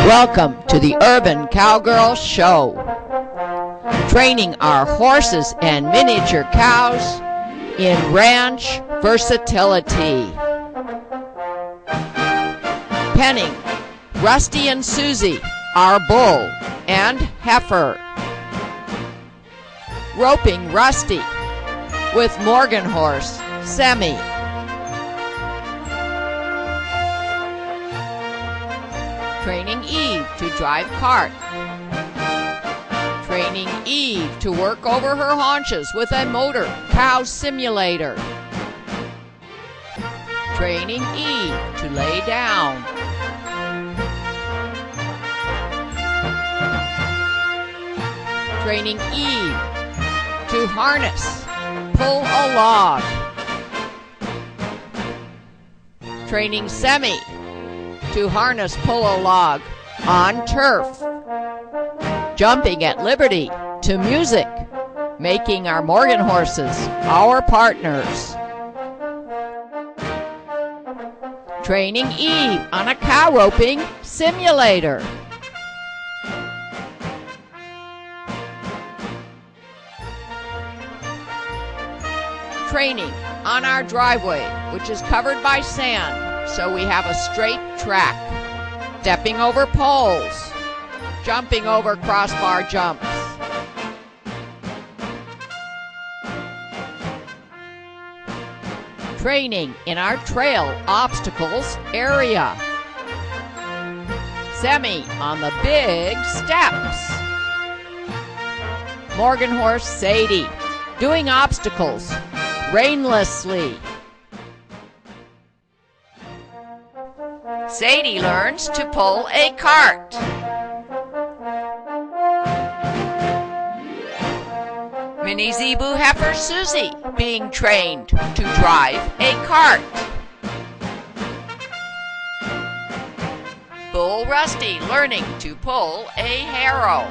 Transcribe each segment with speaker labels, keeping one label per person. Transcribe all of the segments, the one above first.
Speaker 1: Welcome to the Urban Cowgirl Show, training our horses and miniature cows in ranch versatility. Penning Rusty and Susie, our bull and heifer. Roping Rusty with Morgan horse, Semi. Training Eve to drive cart. Training Eve to work over her haunches with a motor cow simulator. Training Eve to lay down. Training Eve to harness, pull a log. Training Semi to harness, pull a log on turf. Jumping at liberty to music, making our Morgan horses our partners. Training Eve on a cow roping simulator. Training on our driveway, which is covered by sand, so we have a straight track. Stepping over poles, jumping over crossbar jumps. Training in our trail obstacles area. Semi on the big steps. Morgan horse Sadie doing obstacles rainlessly. Sadie learns to pull a cart. Mini Zebu heifer Susie being trained to drive a cart. Bull Rusty learning to pull a harrow.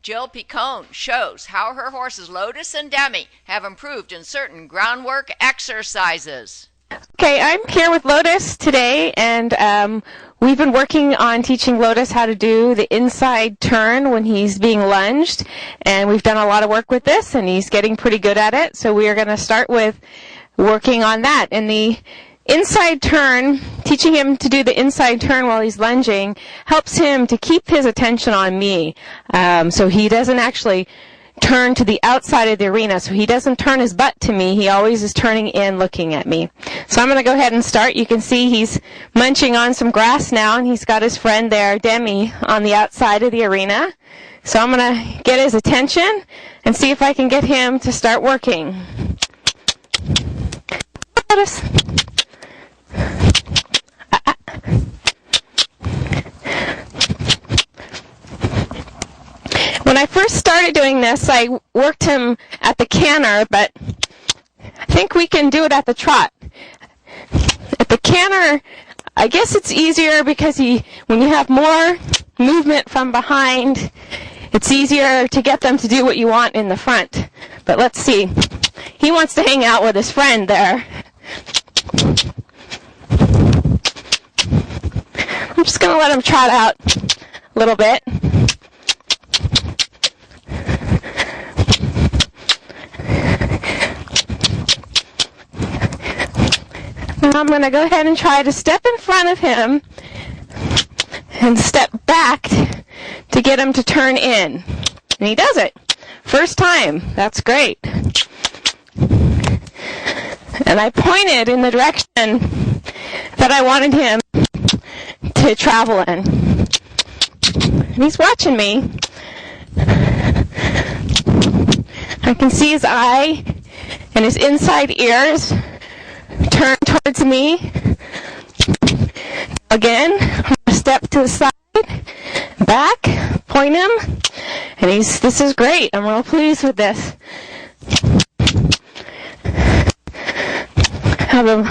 Speaker 1: Jill Picone shows how her horses Lotus and Demi have improved in certain groundwork exercises.
Speaker 2: Okay, I'm here with Lotus today, and we've been working on teaching Lotus how to do the inside turn when he's being lunged, and we've done a lot of work with this, and he's getting pretty good at it, so we are going to start with working on that. And the inside turn, teaching him to do the inside turn while he's lunging, helps him to keep his attention on me. So he doesn't actually turn to the outside of the arena. So he doesn't turn his butt to me. He always is turning in, looking at me. So I'm going to go ahead and start. You can see he's munching on some grass now, and he's got his friend there, Demi, on the outside of the arena. So I'm going to get his attention and see if I can get him to start working. Notice. When I first started doing this, I worked him at the canter, but I think we can do it at the trot. At the canter, I guess it's easier because when you have more movement from behind, it's easier to get them to do what you want in the front. But let's see. He wants to hang out with his friend there. I'm just going to let him trot out a little bit. Now I'm going to go ahead and try to step in front of him and step back to get him to turn in. And he does it. First time. That's great. And I pointed in the direction that I wanted him to travel in. And he's watching me. I can see his eye and his inside ears turn towards me. Again, I'm going to step to the side, back, point him, and this is great. I'm real pleased with this. Have him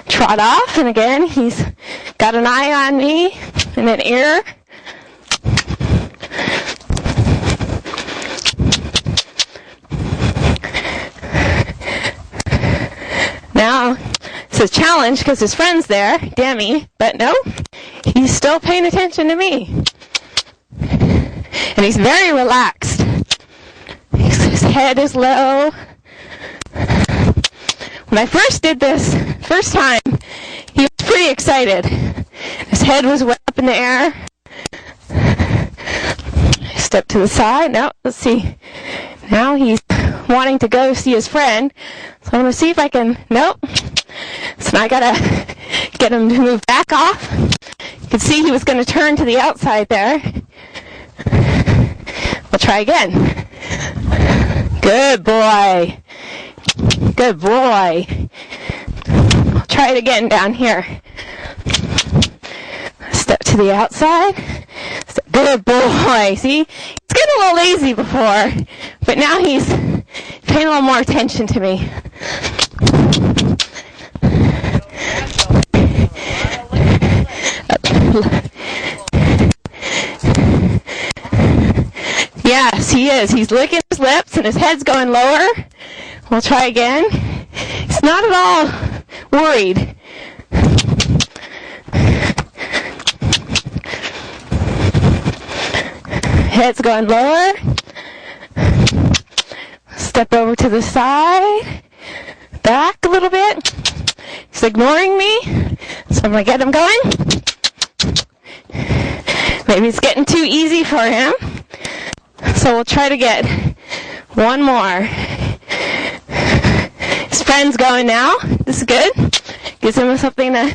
Speaker 2: trot off, and again, he's got an eye on me and an ear. Now, it's a challenge because his friend's there, Demi, but no, he's still paying attention to me. And he's very relaxed. His head is low. When I first did this, first time, he was pretty excited. His head was way up in the air. Step to the side. Now, let's see. Now he's wanting to go see his friend. So I'm going to see if I can, nope. So now I got to get him to move back off. You can see he was going to turn to the outside there. We'll try again. Good boy. Good boy. I'll try it again down here. Step to the outside. Good boy. See? He's getting a little lazy before, but now he's paying a little more attention to me. Yes, he is. He's licking his lips and his head's going lower. We'll try again. He's not at all worried. Head's going lower. Step over to the side. Back a little bit. He's ignoring me. So I'm going to get him going. Maybe it's getting too easy for him. So we'll try to get one more. His friend's going now. This is good. Gives him something to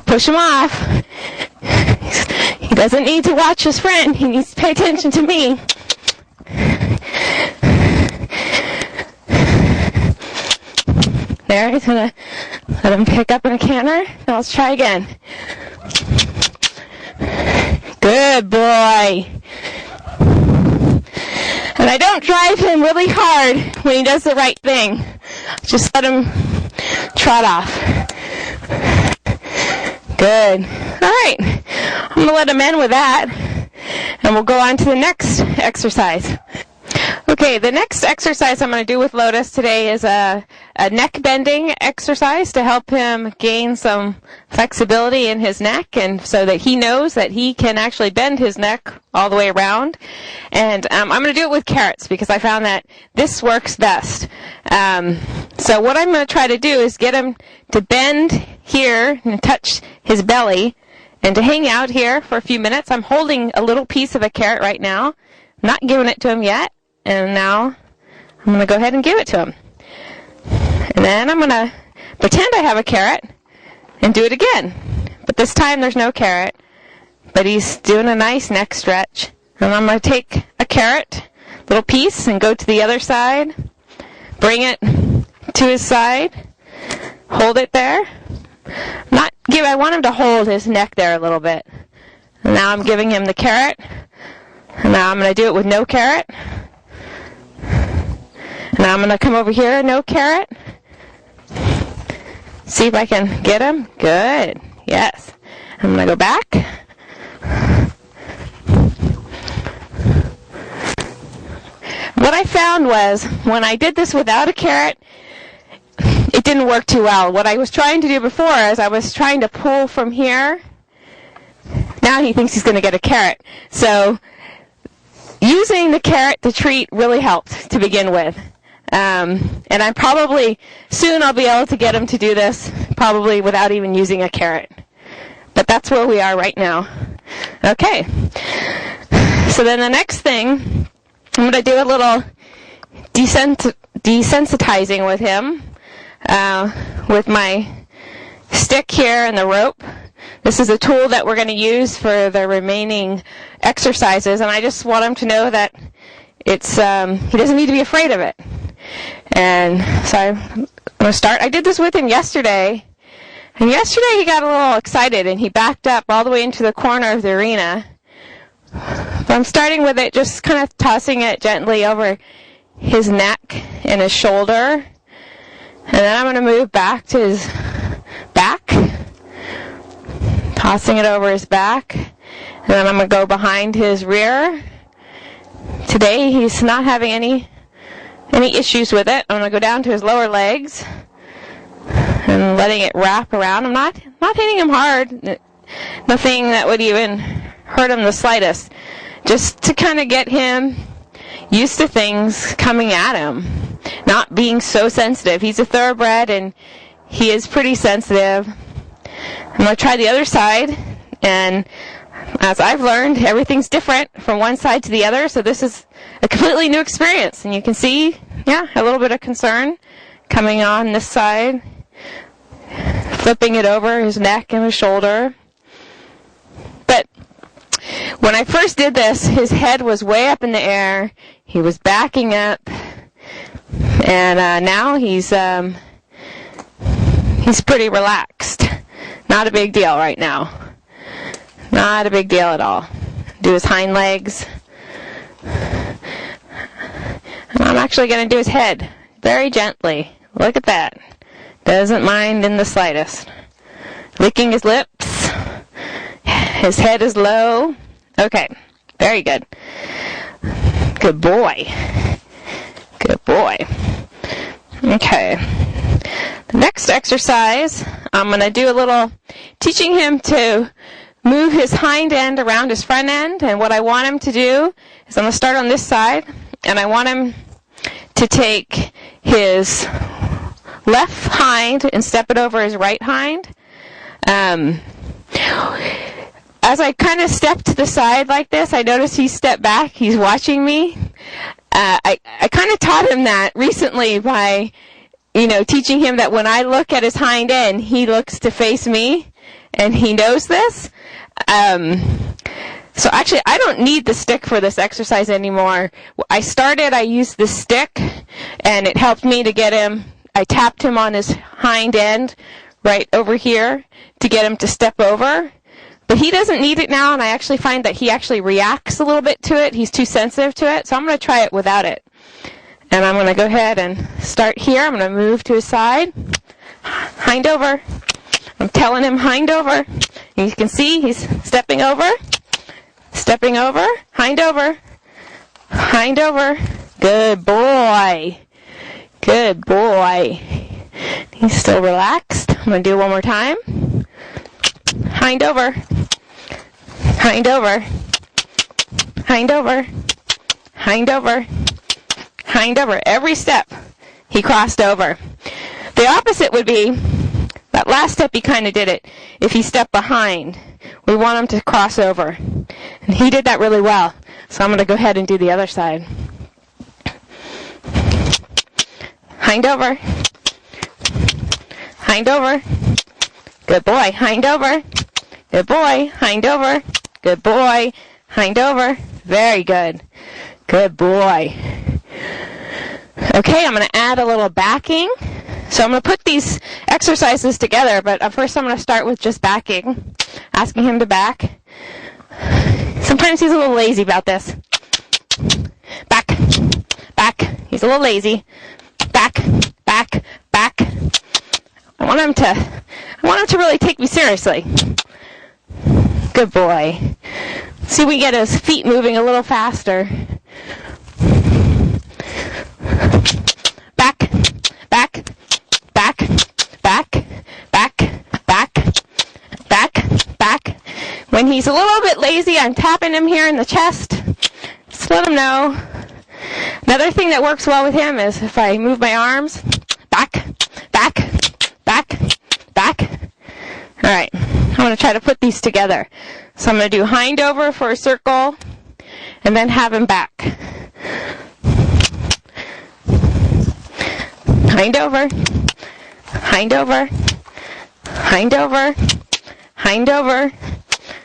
Speaker 2: push him off. He doesn't need to watch his friend. He needs to pay attention to me. There, he's going to let him pick up in a canter. Now let's try again. Good boy. And I don't drive him really hard when he does the right thing. Just let him trot off. Good. All right. I'm going to let him end with that. And we'll go on to the next exercise. Okay, the next exercise I'm going to do with Lotus today is a neck bending exercise to help him gain some flexibility in his neck, and so that he knows that he can actually bend his neck all the way around. And I'm going to do it with carrots because I found that this works best. So what I'm going to try to do is get him to bend here and touch his belly and to hang out here for a few minutes. I'm holding a little piece of a carrot right now. I'm not giving it to him yet. And now I'm going to go ahead and give it to him. And then I'm going to pretend I have a carrot and do it again. But this time there's no carrot. But he's doing a nice neck stretch. And I'm going to take a carrot, little piece, and go to the other side. Bring it to his side. Hold it there. I want him to hold his neck there a little bit. And now I'm giving him the carrot. And now I'm going to do it with no carrot. Now I'm going to come over here, no carrot. See if I can get him. Good. Yes. I'm going to go back. What I found was when I did this without a carrot, it didn't work too well. What I was trying to do before is I was trying to pull from here. Now he thinks he's going to get a carrot. So using the carrot to treat really helped to begin with. And I'm probably, soon I'll be able to get him to do this, probably without even using a carrot. But that's where we are right now. Okay. So then the next thing, I'm going to do a little desensitizing with him, with my stick here and the rope. This is a tool that we're going to use for the remaining exercises, and I just want him to know that it's he doesn't need to be afraid of it. And so I'm going to start. I did this with him yesterday, and yesterday he got a little excited, and he backed up all the way into the corner of the arena. But I'm starting with it, just kind of tossing it gently over his neck and his shoulder. And then I'm going to move back to his back, tossing it over his back. And then I'm going to go behind his rear. Today he's not having any any issues with it. I'm going to go down to his lower legs and letting it wrap around. I'm not hitting him hard. Nothing that would even hurt him the slightest. Just to kind of get him used to things coming at him. Not being so sensitive. He's a thoroughbred and he is pretty sensitive. I'm going to try the other side, and as I've learned, everything's different from one side to the other, so this is a completely new experience. And you can see, yeah, a little bit of concern coming on this side, flipping it over his neck and his shoulder. But when I first did this, his head was way up in the air. He was backing up, and now he's pretty relaxed. Not a big deal right now. Not a big deal at all. Do his hind legs. And I'm actually going to do his head very gently. Look at that. Doesn't mind in the slightest. Licking his lips. His head is low. Okay. Very good. Good boy. Good boy. Okay. The next exercise, I'm going to do a little teaching him to move his hind end around his front end. And what I want him to do is I'm going to start on this side, and I want him to take his left hind and step it over his right hind. As I kind of step to the side like this, I notice he stepped back. He's watching me. I kind of taught him that recently by teaching him that when I look at his hind end, he looks to face me, and he knows this. So actually, I don't need the stick for this exercise anymore. I used the stick, and it helped me to get him. I tapped him on his hind end right over here to get him to step over. But he doesn't need it now, and I actually find that he actually reacts a little bit to it. He's too sensitive to it, so I'm going to try it without it. And I'm going to go ahead and start here. I'm going to move to his side. Hind over. I'm telling him hind over. And you can see he's stepping over. Stepping over. Hind over. Hind over. Good boy. Good boy. He's still relaxed. I'm going to do it one more time. Hind over. Hind over. Hind over. Hind over. Hind over. Every step he crossed over. The opposite would be that last step he kind of did it. If he stepped behind, we want him to cross over. And he did that really well. So I'm going to go ahead and do the other side. Hind over. Hind over. Good boy. Hind over. Good boy. Hind over. Good boy. Hind over. Very good. Good boy. Okay, I'm going to add a little backing. So I'm going to put these exercises together, but first I'm going to start with just backing, asking him to back. Sometimes he's a little lazy about this. Back, back. He's a little lazy. Back, back, back. I want him to really take me seriously. Good boy. See, we get his feet moving a little faster. Back, back, back, back, back, back, back, back. When he's a little bit lazy, I'm tapping him here in the chest. Just let him know. Another thing that works well with him is if I move my arms. Back, back, back, back. All right, I'm going to try to put these together. So I'm going to do hind over for a circle, and then have him back. Hind over, hind over, hind over, hind over,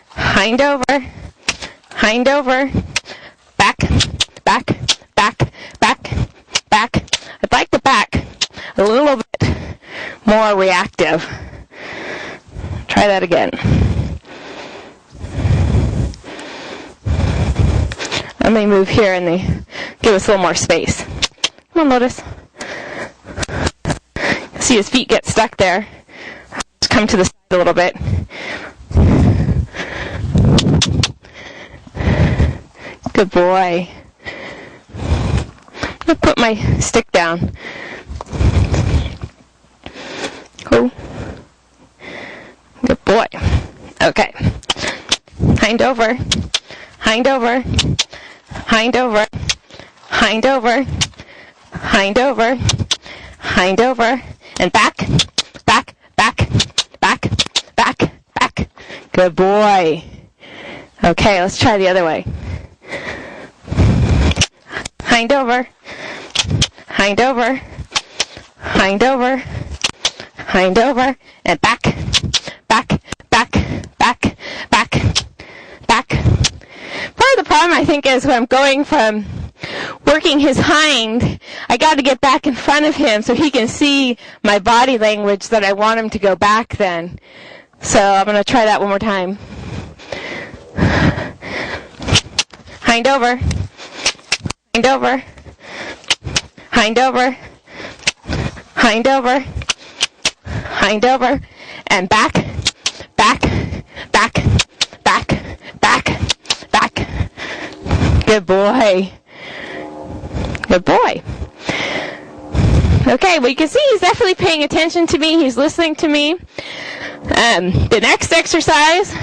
Speaker 2: hind over, hind over, back, back, back, back, back. I'd like the back a little bit more reactive. Try that again. Let me move here and give us a little more space. Come on, Lotus. See his feet get stuck there. Just come to the side a little bit. Good boy. I'm gonna put my stick down. Oh, good boy. Okay. Hind over, hind over, hind over, hind over, hind over, hind over, and back, back, back, back, back, back. Good boy. Okay, let's try the other way. Hind over, hind over, hind over, hind over, and back, back, back, back, back, back. Part of the problem, I think, is when I'm going from working his hind, I got to get back in front of him so he can see my body language that I want him to go back then. So I'm going to try that one more time. Hind over, hind over, hind over, hind over, hind over, and back, back, back, back, back, back. Good boy. Good boy. Okay, well, you can see he's definitely paying attention to me. He's listening to me. The next exercise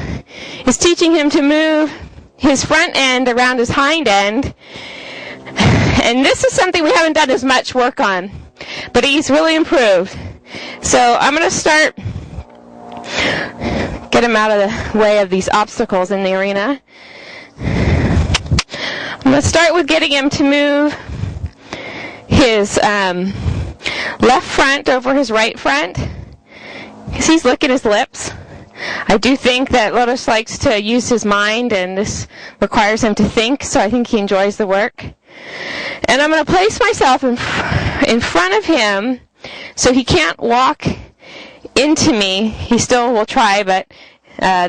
Speaker 2: is teaching him to move his front end around his hind end. And this is something we haven't done as much work on, but he's really improved. So I'm going to start, get him out of the way of these obstacles in the arena. I'm going to start with getting him to move his left front over his right front, because he's licking his lips. I do think that Lotus likes to use his mind, and this requires him to think, so I think he enjoys the work. And I'm going to place myself in front of him so he can't walk into me. He still will try, but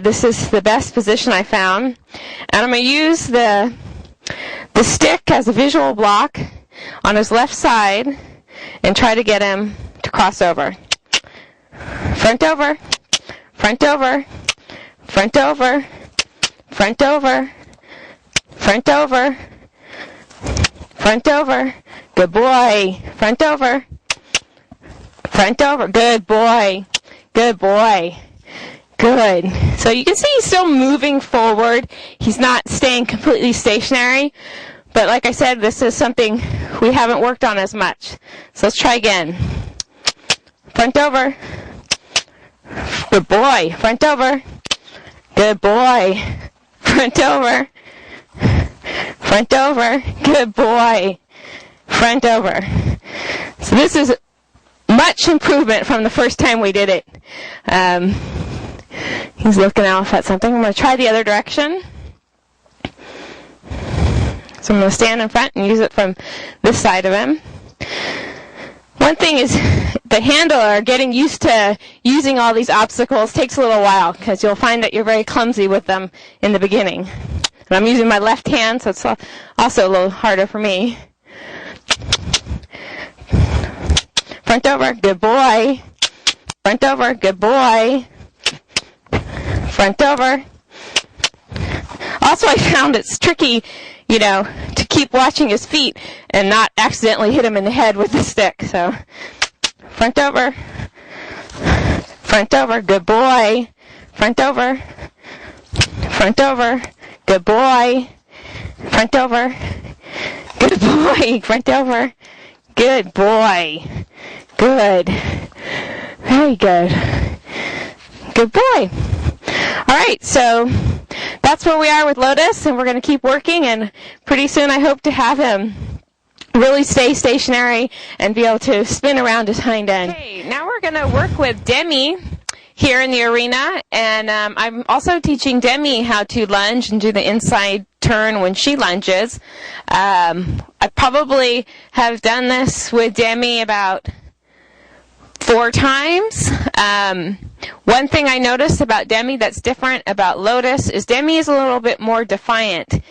Speaker 2: this is the best position I found. And I'm going to use the stick as a visual block on his left side and try to get him to cross over. Front over, front over, front over, front over, front over, front over. Good boy. Front over, front over. Good boy. Good boy. Good. So you can see he's still moving forward. He's not staying completely stationary. But like I said, this is something we haven't worked on as much. So let's try again. Front over. Good boy. Front over. Good boy. Front over. Front over. Good boy. Front over. So this is much improvement from the first time we did it. He's looking off at something. I'm going to try the other direction. So I'm going to stand in front and use it from this side of him. One thing is the handler getting used to using all these obstacles takes a little while, because you'll find that you're very clumsy with them in the beginning. And I'm using my left hand, so it's also a little harder for me. Front over, good boy. Front over, good boy. Front over. Also, I found it's tricky, to keep watching his feet and not accidentally hit him in the head with the stick. So, front over, good boy. Front over, good boy. Front over, good boy. Front over, good boy. Good. Very good. Good boy. All right, so that's where we are with Lotus, and we're going to keep working, and pretty soon I hope to have him really stay stationary and be able to spin around his hind end. Okay, now we're going to work with Demi here in the arena, and I'm also teaching Demi how to lunge and do the inside turn when she lunges. I probably have done this with Demi about 4 times. One thing I noticed about Demi that's different about Lotus is Demi is a little bit more defiant.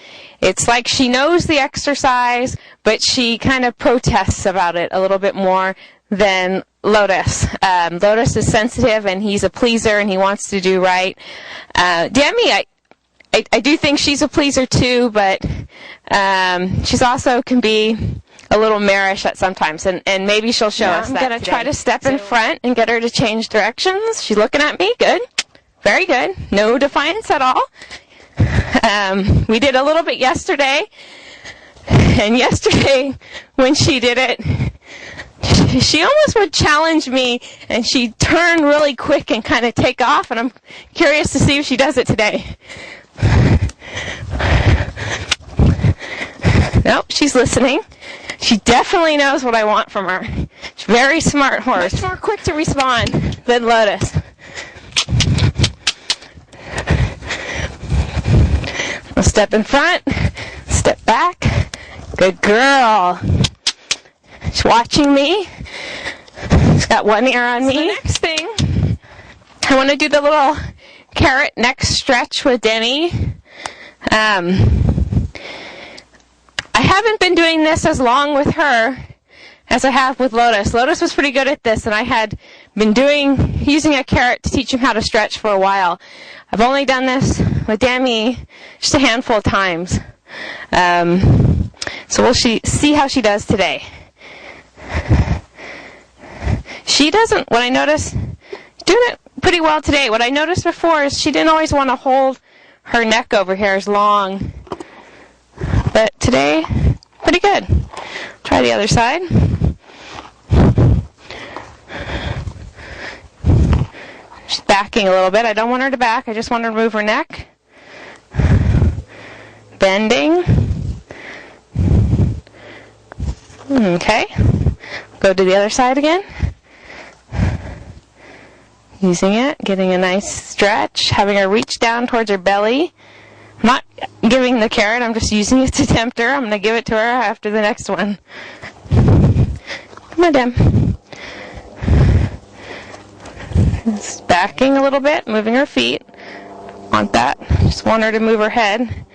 Speaker 2: It's like she knows the exercise, but she kind of protests about it a little bit more than Lotus. Lotus is sensitive, and he's a pleaser, and he wants to do right. Demi, I do think she's a pleaser too, but she's also can be a little marish at sometimes, and maybe she'll show us that. I'm going to try to step in front and get her to change directions. She's looking at me. Good. Very good. No defiance at all. We did a little bit yesterday, and yesterday when she did it, she almost would challenge me, and she'd turn really quick and kind of take off, and I'm curious to see if she does it today. Nope, she's listening. She definitely knows what I want from her. She's a very smart horse. Much more quick to respond than Lotus. I'll step in front, step back. Good girl. She's watching me. She's got one ear on me. The next thing, I want to do the little carrot neck stretch with Demi. I haven't been doing this as long with her as I have with Lotus. Lotus was pretty good at this, and I had been using a carrot to teach him how to stretch for a while. I've only done this with Demi just a handful of times. So we'll see how she does today. She doesn't, what I noticed, doing it pretty well today. What I noticed before is she didn't always want to hold her neck over here as long. But today, pretty good. Try the other side. She's backing a little bit. I don't want her to back. I just want her to move her neck. Bending. Okay. Go to the other side again. Using it, getting a nice stretch, having her reach down towards her belly. I'm not giving the carrot, I'm just using it to tempt her. I'm going to give it to her after the next one. Come on, Dem. Just backing a little bit, moving her feet. Want that. Just want her to move her head.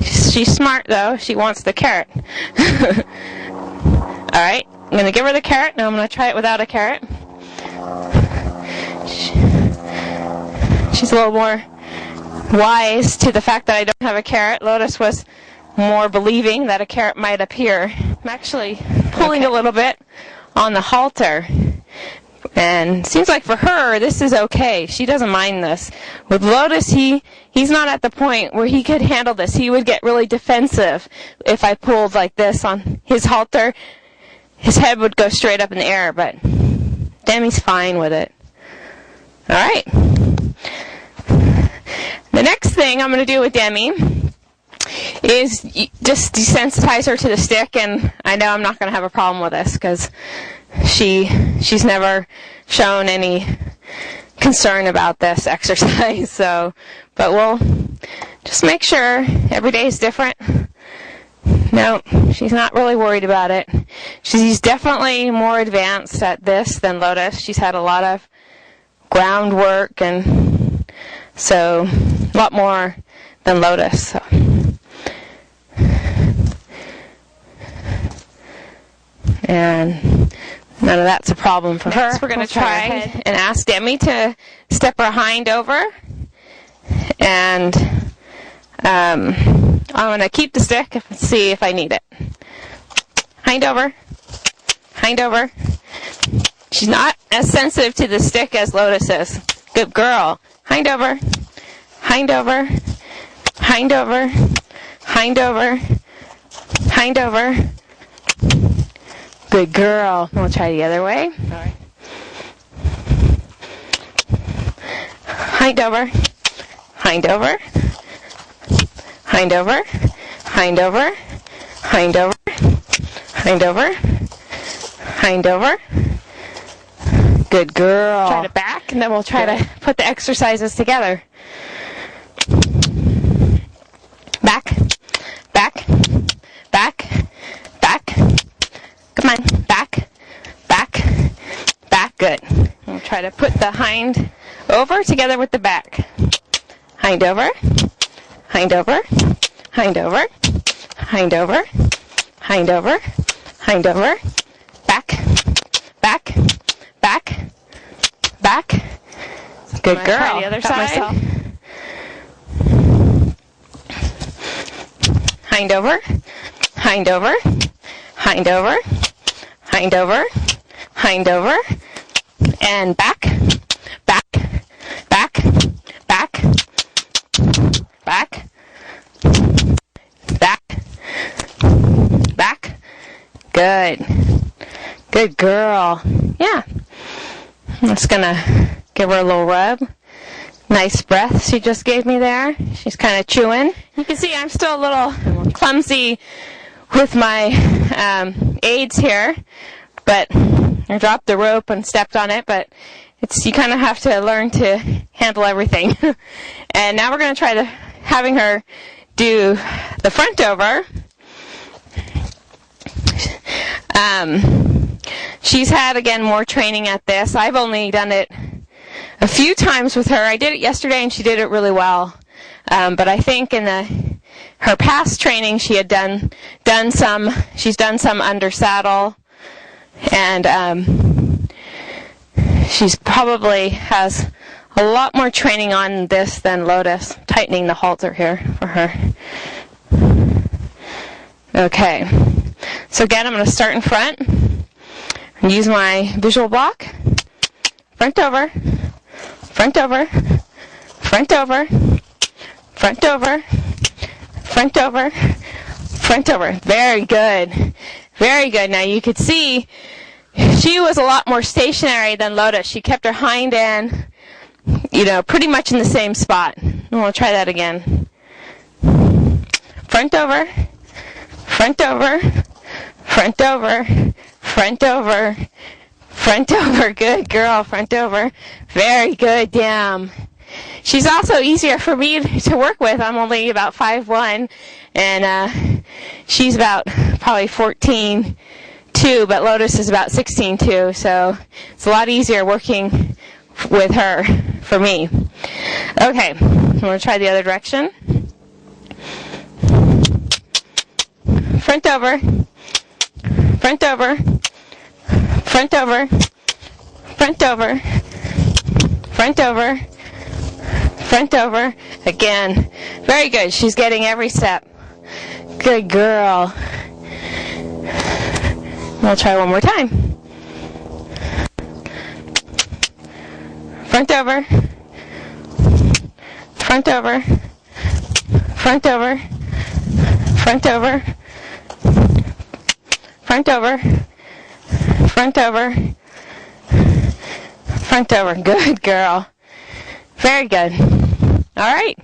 Speaker 2: She's smart, though. She wants the carrot. Alright, I'm going to give her the carrot. Now I'm going to try it without a carrot. She's a little more wise to the fact that I don't have a carrot. Lotus was more believing that a carrot might appear. I'm actually pulling a little bit on the halter. And seems like for her, this is okay. She doesn't mind this. With Lotus, he's not at the point where he could handle this. He would get really defensive if I pulled like this on his halter. His head would go straight up in the air, but Demi's fine with it. All right. The next thing I'm going to do with Demi is just desensitize her to the stick, and I know I'm not going to have a problem with this because she's never shown any concern about this exercise. So, but we'll just make sure every day is different. No, she's not really worried about it. She's definitely more advanced at this than Lotus. She's had a lot of groundwork, and so a lot more than Lotus. So. And none of that's a problem for her. Next, we're going to try and ask Demi to step her hind over. And I'm going to keep the stick and see if I need it. Hind over. Hind over. She's not as sensitive to the stick as Lotus is. Good girl. Hind over. Hind over. Hind over. Hind over. Hind over. Good girl. We'll try the other way. All right. Hind over. Hind over. Hind over. Hind over. Hind over. Hind over. Hind over. Good girl. Try to back, and then we'll try to put the exercises together. Back. Back. Back. Back. Come on. Back. Back. Back. Good. We'll try to put the hind over together with the back. Hind over. Hind over. Hind over. Hind over. Hind over. Hind over. Back. Back. Back. Back. Good girl. Try the other side. Hind over. Hind over. hind over, hind over, hind over, and back, back, back, back, back, back, back. Good. Good girl. Yeah. I'm just going to give her a little rub. Nice breath she just gave me there. She's kind of chewing. You can see I'm still a little clumsy with my aids here, but I dropped the rope and stepped on it, but you kind of have to learn to handle everything. And now we're going to try having her do the front over. She's had, again, more training at this. I've only done it a few times with her. I did it yesterday, and she did it really well. But I think in her past training, she had she's done some under saddle, and she's probably has a lot more training on this than Lotus. Tightening the halter here for her. Okay. So again, I'm going to start in front and use my visual block. Front over, front over, front over, front over, front over, front over. Very good. Very good. Now you could see she was a lot more stationary than Lotus. She kept her hind end, pretty much in the same spot. And we'll try that again. Front over, front over, front over, front over, front over. Good girl, front over. Very good, damn. She's also easier for me to work with. I'm only about 5'1", and she's about probably 14'2", but Lotus is about 16'2", so it's a lot easier working with her for me. Okay, I'm going to try the other direction. Front over, front over, front over, front over, front over, front over. Again, very good. She's getting every step. Good girl. We'll try one more time. Front over, front over, front over, front over, front over, front over, front over. Good girl. Very good. All right.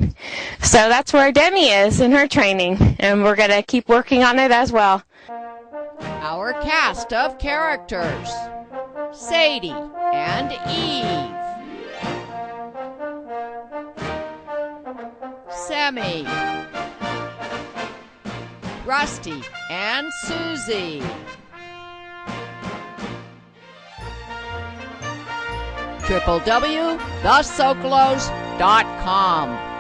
Speaker 2: So that's where Demi is in her training, and we're going to keep working on it as well.
Speaker 1: Our cast of characters: Sadie and Eve, Semi, Rusty and Susie, www.thesocolos.com.